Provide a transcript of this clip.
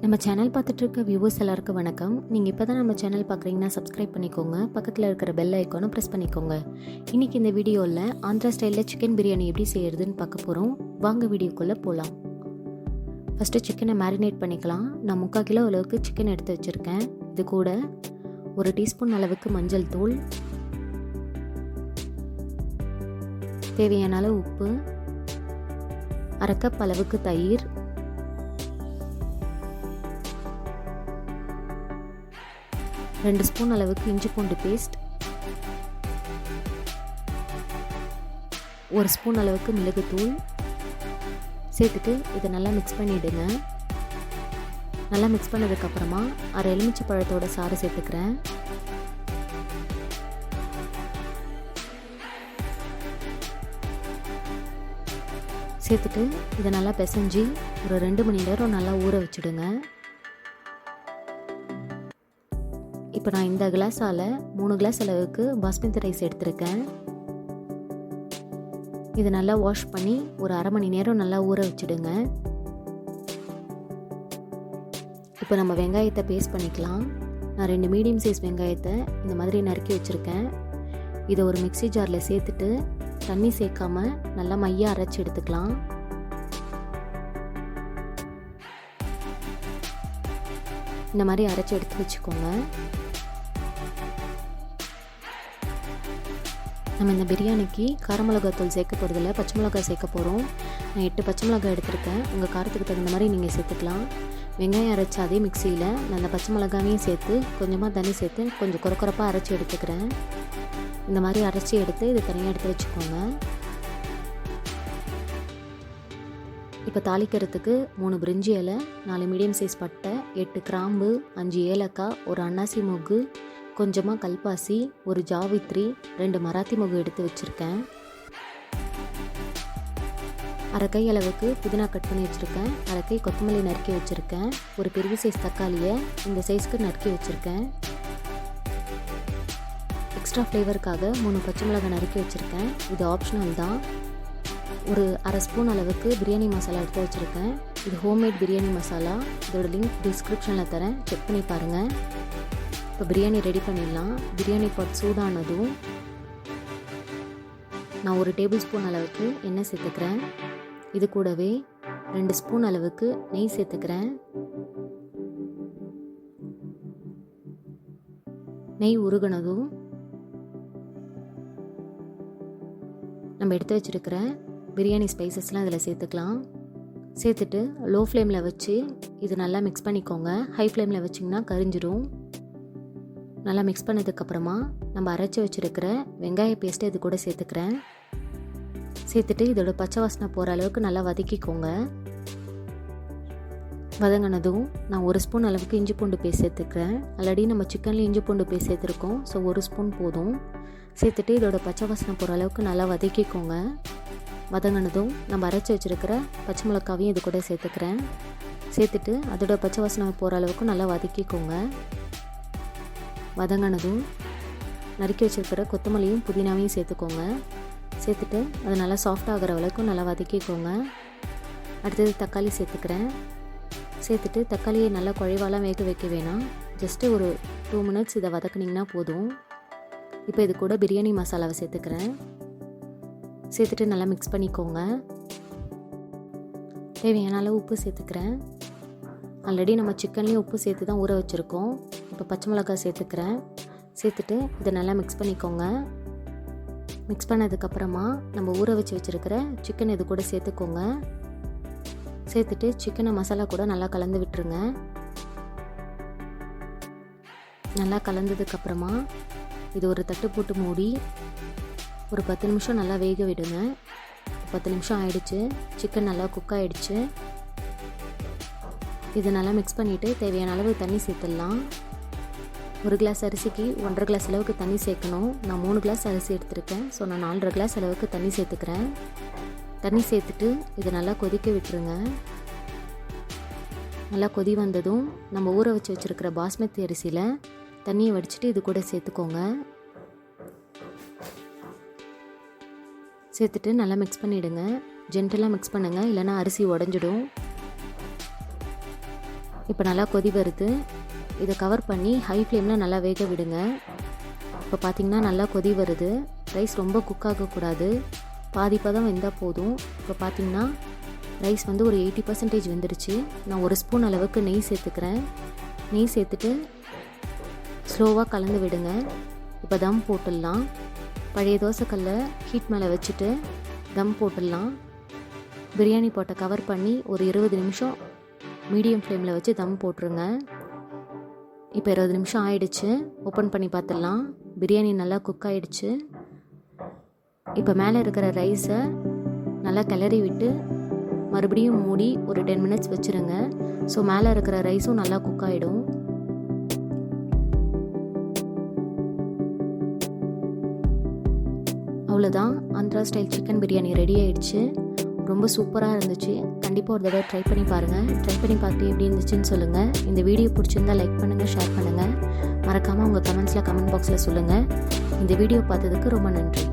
நம்ம சேனல் பார்த்துட்டு இருக்க வியூவர்ஸ் எல்லாருக்கும் வணக்கம். நீங்கள் இப்போ தான் நம்ம சேனல் பார்க்குறீங்கன்னா சப்ஸ்கிரைப் பண்ணிக்கோங்க. பக்கத்தில் இருக்கிற பெல் ஐக்கானும் ப்ரெஸ் பண்ணிக்கோங்க. இன்றைக்கி இந்த வீடியோவில் ஆந்திரா ஸ்டைலில் சிக்கன் பிரியாணி எப்படி செய்கிறதுன்னு பார்க்க போகிறோம். வாங்க வீடியோக்குள்ளே போகலாம். ஃபஸ்ட்டு சிக்கனை மேரினேட் பண்ணிக்கலாம். நான் 3/4 கிலோ அளவுக்கு சிக்கன் எடுத்து வச்சுருக்கேன். இது கூட 1 டீஸ்பூன் அளவுக்கு மஞ்சள் தூள், தேவையான அளவு உப்பு, 1/2 கப் அளவுக்கு தயிர், 2 ஸ்பூன் அளவுக்கு இஞ்சி பூண்டு பேஸ்ட், 1 ஸ்பூன் அளவுக்கு மிளகுத்தூள் சேர்த்துட்டு இதை நல்லா மிக்ஸ் பண்ணிவிடுங்க. நல்லா மிக்ஸ் பண்ணதுக்கப்புறமா 1/2 எலுமிச்சை பழத்தோட சாறு சேர்த்துக்கிறேன். சேர்த்துட்டு இதை நல்லா பிசைஞ்சு ஒரு 2 மணி நேரம் நல்லா ஊற வச்சுடுங்க. இப்போ நான் இந்த கிளாஸால் 3 கிளாஸ் அளவுக்கு பாஸ்மதி ரைஸ் எடுத்திருக்கேன். இதை நல்லா வாஷ் பண்ணி ஒரு 1/2 மணி நேரம் நல்லா ஊற வச்சுடுங்க. இப்போ நம்ம வெங்காயத்தை பேஸ்ட் பண்ணிக்கலாம். நான் 2 மீடியம் சைஸ் வெங்காயத்தை இந்த மாதிரி நறுக்கி வச்சுருக்கேன். இதை ஒரு மிக்ஸி ஜாரில் சேர்த்துட்டு தண்ணி சேர்க்காம நல்லா மையாக அரைச்சி எடுத்துக்கலாம். இந்த மாதிரி அரைச்சி எடுத்து வச்சுக்கோங்க. நம்ம இந்த பிரியாணிக்கு காரமிளகாத்தூள் சேர்க்க போகிறதில்ல, பச்சை மிளகாய் சேர்க்க போகிறோம். நான் 8 பச்சை மிளகாய் எடுத்திருக்கேன். உங்கள் காரத்துக்கு தகுந்த மாதிரி நீங்கள் சேர்த்துக்கலாம். வெங்காயம் அரைச்ச அதே மிக்சியில் நான் அந்த பச்சை மிளகாவையும் சேர்த்து கொஞ்சமாக தண்ணி சேர்த்து கொஞ்சம் குறப்பாக அரைச்சி எடுத்துக்கிறேன். இந்த மாதிரி அரைச்சி எடுத்து இதை தனியாக எடுத்து வச்சுக்கோங்க. இப்போ தாளிக்கிறதுக்கு 3 பிரிஞ்சி இலை, 4 மீடியம் சைஸ் பட்டை, 8 கிராம்பு, 5 ஏலக்காய், ஒரு அன்னாசி மொக்கு, கொஞ்சமாக கல்பாசி, ஒரு ஜாவித்ரி, 2 மராத்தி மொகு எடுத்து வச்சுருக்கேன். 1/2 கை அளவுக்கு புதினா கட் பண்ணி வச்சுருக்கேன். 1/2 கை கொத்தமல்லி நறுக்கி வச்சுருக்கேன். ஒரு பெரிய சைஸ் தக்காளியை இந்த சைஸ்க்கு நறுக்கி வச்சுருக்கேன். எக்ஸ்ட்ரா ஃப்ளேவருக்காக 3 பச்சை மிளகாய் நறுக்கி வச்சுருக்கேன். இது ஆப்ஷனல் தான். ஒரு 1/2 ஸ்பூன் அளவுக்கு பிரியாணி மசாலா எடுத்து வச்சுருக்கேன். இது ஹோம்மேட் பிரியாணி மசாலா. இதோட லிங்க் டிஸ்கிரிப்ஷனில் தரேன், செக் பண்ணி பாருங்கள். இப்போ பிரியாணி ரெடி பண்ணிடலாம். பிரியாணி பாட் சூடானதும் நான் 1 டேபிள் ஸ்பூன் அளவுக்கு எண்ணெய் சேர்த்துக்கிறேன். இது கூடவே 2 ஸ்பூன் அளவுக்கு நெய் சேர்த்துக்கிறேன். நெய் உருகுனதும் நம்ம எடுத்து வச்சுருக்கிற பிரியாணி ஸ்பைசஸ்லாம் இதில் சேர்த்துக்கலாம். சேர்த்துட்டு லோ ஃப்ளேமில் வச்சு இது நல்லா மிக்ஸ் பண்ணிக்கோங்க. ஹை ஃப்ளேமில் வச்சிங்கன்னா கரிஞ்சிடும். நல்லா மிக்ஸ் பண்ணதுக்கப்புறமா நம்ம அரைச்சி வச்சுருக்கிற வெங்காய பேஸ்ட்டை இது கூட சேர்த்துக்கிறேன். சேர்த்துட்டு இதோட பச்சை வாசனை போகிற அளவுக்கு நல்லா வதக்கிக்கோங்க. வதங்கினதும் நான் 1 ஸ்பூன் அளவுக்கு இஞ்சி பூண்டு பேஸ்ட் சேர்த்துக்கிறேன். ஆல்ரெடி நம்ம சிக்கனில் இஞ்சி பூண்டு பேஸ்ட் சேர்த்துருக்கோம். ஸோ 1 ஸ்பூன் போதும். சேர்த்துட்டு இதோட பச்சை வாசனை போகிற அளவுக்கு நல்லா வதக்கிக்கோங்க. வதங்கினதும் நம்ம அரைச்சி வச்சுருக்கிற பச்சை மிளகாவையும் இது கூட சேர்த்துக்கிறேன். சேர்த்துட்டு அதோட பச்சை வாசனை போகிற அளவுக்கு நல்லா வதக்கிக்கோங்க. வதங்கினதும் நறுக்கி வச்சுருக்கிற கொத்தமல்லியும் புதினாவையும் சேர்த்துக்கோங்க. சேர்த்துட்டு அது நல்லா சாஃப்ட் ஆகிற அளவுக்கு நல்லா வதக்கிக்கோங்க. அடுத்தது தக்காளி சேர்த்துக்கிறேன். சேர்த்துட்டு தக்காளியை நல்லா குழைவாலாம் வேக வைக்க வேணாம். ஜஸ்ட்டு ஒரு 2 மினிட்ஸ் இதை வதக்குனிங்கன்னா போதும். இப்போ இது கூட பிரியாணி மசாலாவை சேர்த்துக்கிறேன். சேர்த்துட்டு நல்லா மிக்ஸ் பண்ணிக்கோங்க. தேவையான அளவு உப்பு சேர்த்துக்கிறேன். ஆல்ரெடி நம்ம சிக்கன்லேயும் உப்பு சேர்த்து தான் ஊற வச்சுருக்கோம். இப்போ பச்சை மிளகாய் சேர்த்துக்கிறேன். சேர்த்துட்டு இதை நல்லா மிக்ஸ் பண்ணிக்கோங்க. மிக்ஸ் பண்ணதுக்கப்புறமா நம்ம ஊற வச்சுருக்கிற சிக்கன் இது கூட சேர்த்துக்கோங்க. சேர்த்துட்டு சிக்கனை மசாலா கூட நல்லா கலந்து விட்டுருங்க. நல்லா கலந்ததுக்கப்புறமா இது ஒரு தட்டு போட்டு மூடி ஒரு 10 நிமிஷம் நல்லா வேக விடுங்க. 10 நிமிஷம் ஆயிடுச்சு. சிக்கன் நல்லா குக் ஆகிடுச்சு. இது நல்லா மிக்ஸ் பண்ணிவிட்டு தேவையான அளவு தண்ணி சேர்த்துடலாம். 1 கிளாஸ் அரிசிக்கு 1.5 கிளாஸ் அளவுக்கு தண்ணி சேர்க்கணும். நான் 3 கிளாஸ் அரிசி எடுத்திருக்கேன். ஸோ நான் 4.5 கிளாஸ் அளவுக்கு தண்ணி சேர்த்துக்கிறேன். தண்ணி சேர்த்துட்டு இதை நல்லா கொதிக்க விட்டுருங்க. நல்லா கொதி வந்ததும் நம்ம ஊற வச்சுருக்கிற பாஸ்மதி அரிசியில் தண்ணியை வடிச்சிட்டு இது கூட சேர்த்துக்கோங்க. சேர்த்துட்டு நல்லா மிக்ஸ் பண்ணிவிடுங்க. ஜென்டலாக மிக்ஸ் பண்ணுங்கள், இல்லைனா அரிசி உடஞ்சிடும். இப்போ நல்லா கொதி வருது. இதை கவர் பண்ணி ஹை ஃப்ளேமில் நல்லா வேக விடுங்க. இப்போ பார்த்திங்கன்னா நல்லா கொதி வருது. ரைஸ் ரொம்ப குக் ஆகக்கூடாது, பாதி பதம் வெந்தால் போதும். இப்போ பார்த்திங்கன்னா ரைஸ் வந்து ஒரு 80% வெந்துருச்சு. நான் 1 ஸ்பூன் அளவுக்கு நெய் சேர்த்துக்கிறேன். நெய் சேர்த்துட்டு ஸ்லோவாக கலந்து விடுங்க. இப்போ தம் போட்டுடலாம். பழைய தோசைக்கல்லை ஹீட் மேலே வச்சுட்டு தம் போட்டுடலாம். பிரியாணி போட்டை கவர் பண்ணி ஒரு 20 நிமிஷம் மீடியம் ஃப்ளேமில் வச்சு தம் போட்டுருங்க. இப்போ 20 நிமிஷம் ஆயிடுச்சு. ஓப்பன் பண்ணி பார்த்துடலாம். பிரியாணி நல்லா குக் ஆகிடுச்சு. இப்போ மேலே இருக்கிற ரைஸை நல்லா கிளறி விட்டு மறுபடியும் மூடி ஒரு 10 மினிட்ஸ் வச்சுருங்க. ஸோ மேலே இருக்கிற ரைஸும் நல்லா குக் ஆகிடும். அவ்வளோதான், Andhra style chicken biryani ready ஆயிடுச்சு. ரொம்ப சூப்பராக இருந்துச்சு. கண்டிப்பாக ஒரு தடவை ட்ரை பண்ணி பாருங்கள். ட்ரை பண்ணி பார்த்து எப்படி இருந்துச்சுன்னு சொல்லுங்கள். இந்த வீடியோ பிடிச்சிருந்தால் லைக் பண்ணுங்கள், ஷேர் பண்ணுங்கள். மறக்காமல் உங்கள் கமெண்ட்ஸில் கமெண்ட் பாக்ஸில் சொல்லுங்கள். இந்த வீடியோ பார்த்ததுக்கு ரொம்ப நன்றி.